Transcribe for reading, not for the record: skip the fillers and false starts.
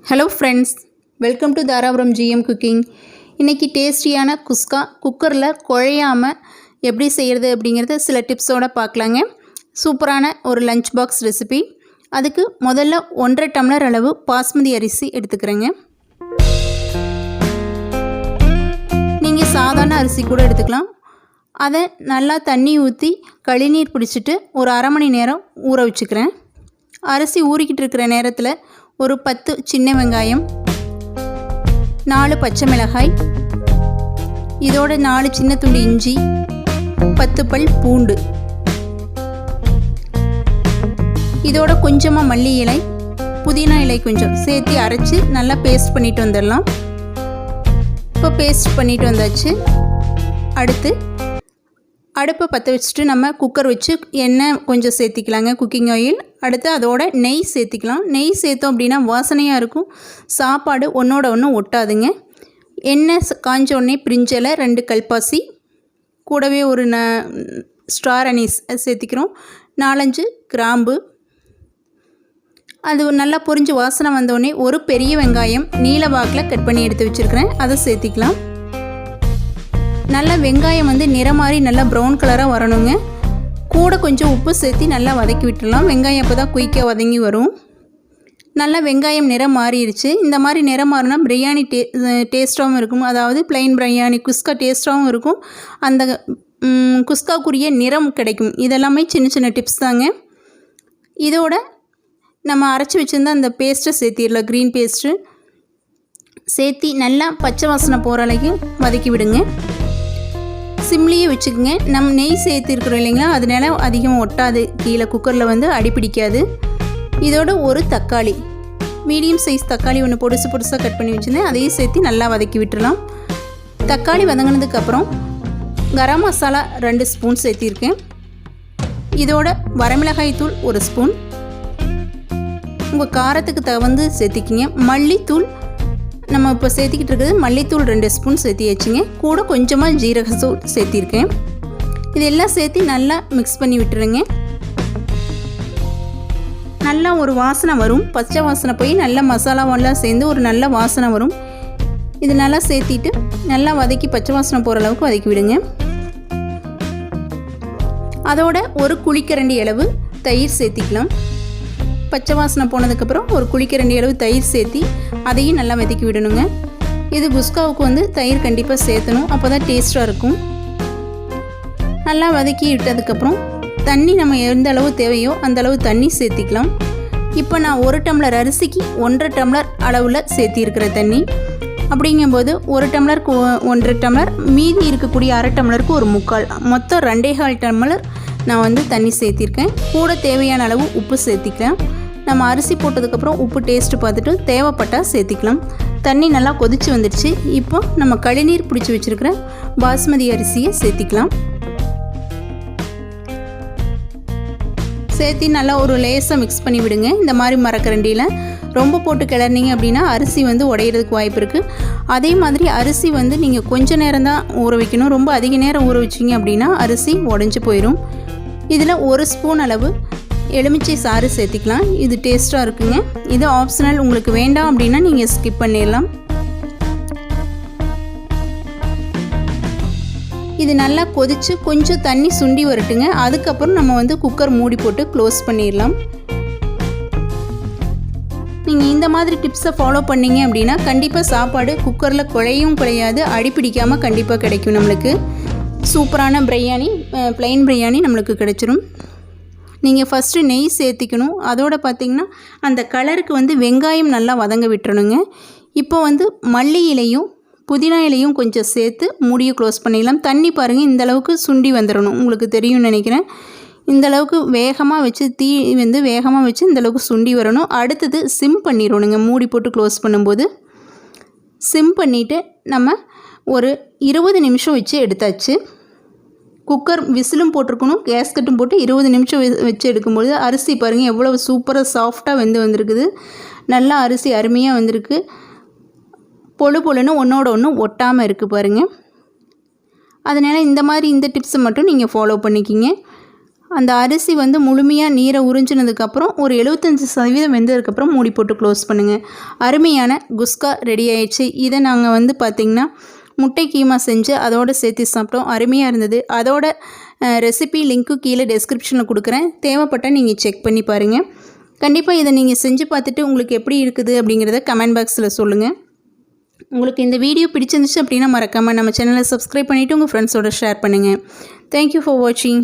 Hello friends, welcome to Dharapuram GM cooking. இன்றைக்கி டேஸ்டியான குஸ்கா குக்கரில் குழையாமல் எப்படி செய்கிறது அப்படிங்கிறத சில டிப்ஸோடு பார்க்கலாங்க. சூப்பரான ஒரு லஞ்ச் பாக்ஸ் ரெசிபி. அதுக்கு முதல்ல 1.5 டம்ளர் அளவு பாஸ்மதி அரிசி எடுத்துக்கிறேங்க. நீங்கள் சாதாரண அரிசி கூட எடுத்துக்கலாம். அதை நல்லா தண்ணி ஊற்றி கழிநீர் பிடிச்சிட்டு ஒரு அரை மணி நேரம் ஊற வச்சுக்கிறேன். அரிசி ஊறிக்கிட்டு இருக்கிற நேரத்தில் ஒரு 10 சின்ன வெங்காயம், 4 பச்சை மிளகாய், இதோட 4 சின்ன துண்டு இஞ்சி, 10 பல் பூண்டு, இதோட கொஞ்சமாக மல்லி இலை, புதினா இலை கொஞ்சம் சேர்த்து அரைச்சி நல்லா பேஸ்ட் பண்ணிட்டு வந்துடலாம். இப்போ பேஸ்ட் பண்ணிட்டு வந்தாச்சு. அடுத்து அடுப்பை பற்ற வச்சுட்டு நம்ம குக்கர் வச்சு எண்ணெய் கொஞ்சம் சேர்த்திக்கலாங்க, குக்கிங் ஆயில். அடுத்து அதோட நெய் சேர்த்திக்கலாம். நெய் சேர்த்தோம் அப்படின்னா வாசனையாக இருக்கும், சாப்பாடு ஒன்றோட ஒன்று ஒட்டாதுங்க. எண்ணெய் காஞ்ச உடனே பிரிஞ்சலை 2 கல்பாசி, கூடவே ஒரு ஸ்டார் அனீஸ் சேர்த்திக்கிறோம், 4-5 கிராம்பு. அது நல்லா பொரிஞ்சு வாசனை வந்தோடனே ஒரு பெரிய வெங்காயம் நீல வாக்கில் கட் பண்ணி எடுத்து வச்சுருக்கிறேன், அதை சேர்த்திக்கலாம். நல்லா வெங்காயம் நிறம் மாறி நல்லா ப்ரௌன் கலராக வரணுங்க. கூட கொஞ்சம் உப்பு சேர்த்து நல்லா வதக்கி விட்டுடலாம். வெங்காயம் அப்போ தான் குயிக்காக வதங்கி வரும். நல்லா வெங்காயம் நிறம் மாறிடுச்சு. இந்த மாதிரி நிறம் மாறினா பிரியாணி டேஸ்ட்டாகவும் இருக்கும். அதாவது பிளைன் பிரியாணி குஸ்கா டேஸ்ட்டாகவும் இருக்கும். அந்த குஸ்காக்குரிய நிறம் கிடைக்கும். இதெல்லாமே சின்ன சின்ன டிப்ஸ் தாங்க. இதோட நம்ம அரைச்சி வச்சுருந்தா அந்த பேஸ்ட்டை சேர்த்திடலாம். க்ரீன் பேஸ்ட்டு சேர்த்தி நல்லா பச்சை வாசனை போகிற அளவுக்கு வதக்கி விடுங்க. சிம்லியே வச்சுக்கோங்க. நம்ம நெய் சேர்த்துருக்குறோம் இல்லைங்களா, அதனால அதிகம் ஒட்டாது, கீழே குக்கரில் அடிப்பிடிக்காது. இதோட ஒரு தக்காளி, மீடியம் சைஸ் தக்காளி ஒன்று பொடுசாக கட் பண்ணி வச்சுருந்தேன், அதையும் சேர்த்து நல்லா வதக்கி விட்டுடலாம். தக்காளி வதங்கினதுக்கப்புறம் கரம் மசாலா 2 ஸ்பூன் சேர்த்திருக்கேன். இதோட வரமிளகாய் தூள் 1 ஸ்பூன், உங்கள் காரத்துக்கு தகுந்து சேர்த்திக்கிங்க. மல்லித்தூள் நம்ம இப்போ சேர்த்திக்கிட்டு இருக்குது மல்லித்தூள் 2 ஸ்பூன் சேர்த்தி வச்சுங்க. கூட கொஞ்சமாக ஜீரகத்தூள் சேர்த்திருக்கேன். இதெல்லாம் சேர்த்து நல்லா மிக்ஸ் பண்ணி விட்டுருங்க. நல்லா ஒரு வாசனை வரும், பச்சை வாசனை போய் நல்லா மசாலாவெல்லாம் சேர்ந்து ஒரு நல்ல வாசனை வரும். இது நல்லா சேர்த்திட்டு நல்லா வதக்கி பச்சை வாசனை போகிற அளவுக்கு வதக்கி விடுங்க. அதோட ஒரு குழிக்கரண்டி அளவு தயிர் சேர்த்திக்கலாம். பச்சை வாசனை போனதுக்கப்புறம் ஒரு குழிக்கரண்டி அளவு தயிர் சேர்த்தி அதையும் நல்லா வதக்கி விடணுங்க. இது குஸ்காவுக்கு தயிர் கண்டிப்பாக சேர்த்தணும், அப்போ தான் டேஸ்ட்டாக இருக்கும். நல்லா வதக்கி விட்டதுக்கப்புறம் தண்ணி நம்ம எந்த அளவு தேவையோ அந்த அளவு தண்ணி சேர்த்திக்கலாம். இப்போ நான் 1 டம்ளர் அரிசிக்கு 1.5 டம்ளர் அளவில் சேர்த்திருக்கிற தண்ணி. அப்படிங்கும்போது 1 டம்ளருக்கு 1.5 டம்ளர், மீதி இருக்கக்கூடிய அரை டம்ளருக்கு ஒரு 3/4, மொத்தம் 2.25 டம்ளர் நான் தண்ணி சேர்த்திருக்கேன். கூட தேவையான அளவு உப்பு சேர்த்திக்கிறேன். நம்ம அரிசி போட்டதுக்கப்புறம் உப்பு டேஸ்ட்டு பார்த்துட்டு தேவைப்பட்டால் சேர்த்திக்கலாம். தண்ணி நல்லா கொதித்து வந்துடுச்சு. இப்போ நம்ம கழிநீர் பிடிச்சி வச்சுருக்கிற பாஸ்மதி அரிசியை சேர்த்திக்கலாம். சேர்த்தி நல்லா ஒரு லேசாக மிக்ஸ் பண்ணி விடுங்க. இந்த மாதிரி மரக்கரண்டியில் ரொம்ப போட்டு கிளறினீங்க அப்படின்னா அரிசி உடையிறதுக்கு வாய்ப்பு இருக்குது. அதே மாதிரி அரிசி நீங்கள் கொஞ்சம் நேரம் தான் ஊற வைக்கணும். ரொம்ப அதிக நேரம் ஊற வச்சிங்க அப்படின்னா அரிசி உடஞ்சி போயிடும். இதில் 1 ஸ்பூன் அளவு எலுமிச்சை சாறு சேர்த்திக்கலாம். இது டேஸ்ட்டாக இருக்குங்க. இது ஆப்ஷனல், உங்களுக்கு வேண்டாம் அப்படின்னா நீங்கள் ஸ்கிப் பண்ணிடலாம். இது நல்லா கொதித்து கொஞ்சம் தண்ணி சுண்டி வரட்டுங்க. அதுக்கப்புறம் நம்ம குக்கர் மூடி போட்டு க்ளோஸ் பண்ணிடலாம். நீங்கள் இந்த மாதிரி டிப்ஸை ஃபாலோ பண்ணிங்க அப்படின்னா கண்டிப்பாக சாப்பாடு குக்கரில் குழையாது, அடிப்பிடிக்காமல் கண்டிப்பாக கிடைக்கும். நம்மளுக்கு சூப்பரான பிரியாணி, பிளைன் பிரியாணி நம்மளுக்கு கிடைச்சிரும். நீங்கள் ஃபஸ்ட்டு நெய் சேர்த்திக்கணும். அதோடு பார்த்திங்கன்னா அந்த கலருக்கு வெங்காயம் நல்லா வதங்க விட்டுறணுங்க. இப்போ மல்லி இலையும் புதினா இலையும் கொஞ்சம் சேர்த்து மூடியை க்ளோஸ் பண்ணிடலாம். தண்ணி பாருங்கள், இந்தளவுக்கு சுண்டி வந்துடணும். உங்களுக்கு தெரியும்னு நினைக்கிறேன். இந்தளவுக்கு வேகமாக வச்சு தீ வேகமாக வச்சு இந்தளவுக்கு சுண்டி வரணும். அடுத்தது சிம் பண்ணிடணுங்க. மூடி போட்டு க்ளோஸ் பண்ணும்போது சிம் பண்ணிவிட்டு நம்ம ஒரு 20 நிமிஷம் வச்சு எடுத்தாச்சு. குக்கர் விசிலும் போட்டிருக்கணும், கேஸ்கட்டும் போட்டு 20 நிமிஷம் வச்சு எடுக்கும்போது அரிசி பாருங்கள் எவ்வளோ சூப்பராக சாஃப்டாக வந்திருக்குது. நல்லா அரிசி அருமையாக வந்திருக்கு. பொழுன்னு ஒன்றோட ஒன்று ஒட்டாமல் இருக்குது பாருங்கள். அதனால் இந்த டிப்ஸை மட்டும் நீங்கள் ஃபாலோ பண்ணிக்கிங்க. அந்த அரிசி வந்து முழுமையாக நீரை உறிஞ்சினதுக்கப்புறம் ஒரு 75% வெந்ததுக்கப்புறம் மூடி போட்டு க்ளோஸ் பண்ணுங்கள். அருமையான குஸ்கா ரெடி ஆயிடுச்சு. இதை நாங்கள் வந்து பார்த்திங்கன்னா முட்டை கீமா செஞ்சு அதோடு சேர்த்து சாப்பிட்டோம். அருமையாக இருந்தது. அதோட ரெசிபி லிங்க்கு கீழே டெஸ்கிரிப்ஷனில் கொடுக்குறேன். தேவைப்பட்டால் நீங்கள் செக் பண்ணி பாருங்கள். கண்டிப்பாக இதை நீங்கள் செஞ்சு பார்த்துட்டு உங்களுக்கு எப்படி இருக்குது அப்படிங்கிறத கமெண்ட் பாக்ஸில் சொல்லுங்கள். உங்களுக்கு இந்த வீடியோ பிடிச்சிருந்துச்சு அப்படின்னா மறக்காமல் நம்ம சேனலை சப்ஸ்கிரைப் பண்ணிவிட்டு உங்கள் ஃப்ரெண்ட்ஸோட ஷேர் பண்ணுங்கள். தேங்க்யூ ஃபார் வாட்சிங்.